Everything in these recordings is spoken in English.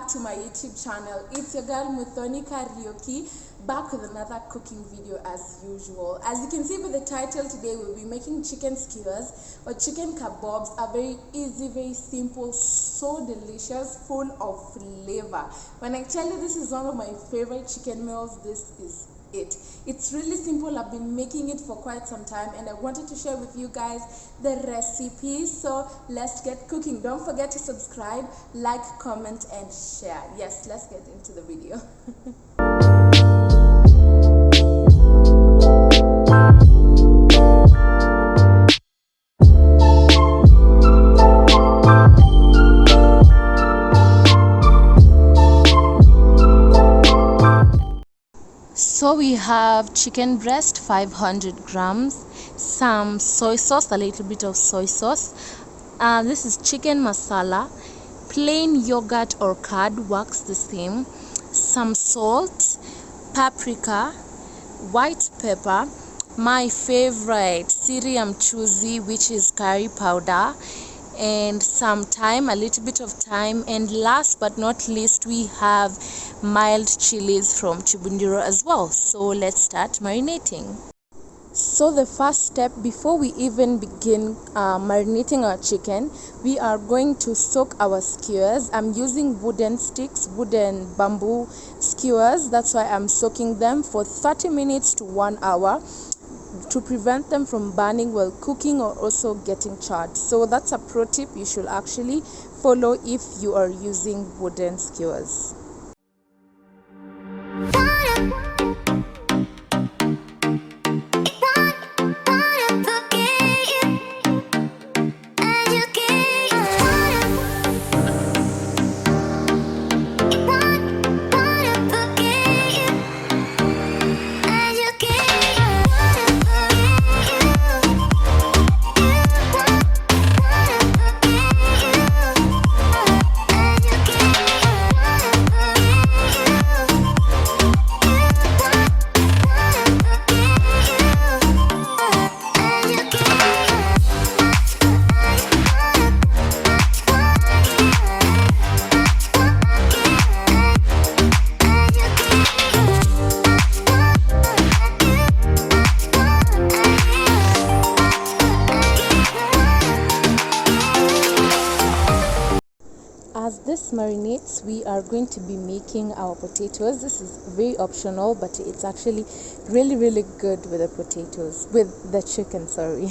back to my YouTube channel. It's your girl Muthoni Kariuki, back with another cooking video as usual. As you can see by the title, today we'll be making chicken skewers or chicken kebabs. A very easy, very simple, so delicious, full of flavor. When I tell you this is one of my favorite chicken meals, this is it. It's really simple. I've been making it for quite some time and I wanted to share with you guys the recipe. So let's get cooking. Don't forget to subscribe, like, comment and share. Yes, let's get into the video. So we have chicken breast 500 grams, some soy sauce, a little bit of soy sauce. This is chicken masala, plain yogurt or curd works the same, some salt, paprika, white pepper, my favorite Syrian chuzi, which is curry powder, and some thyme, a little bit of thyme, and last but not least we have mild chilies from Chibundiro as well. So let's start marinating. So the first step, before we even begin marinating our chicken, we are going to soak our skewers. I'm using wooden sticks, wooden bamboo skewers. That's why I'm soaking them for 30 minutes to 1 hour to prevent them from burning while cooking or also getting charred. So that's a pro tip you should actually follow if you are using wooden skewers. As this marinates, we are going to be making our potatoes. This is very optional, but it's actually really good with the potatoes, with the chicken, sorry.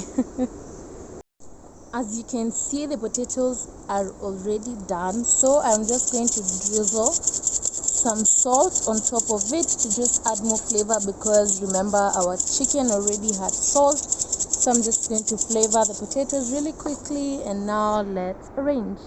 As you can see, the potatoes are already done, so I'm just going to drizzle some salt on top of it to just add more flavor, because remember our chicken already had salt. So I'm just going to flavor the potatoes really quickly, and now let's arrange.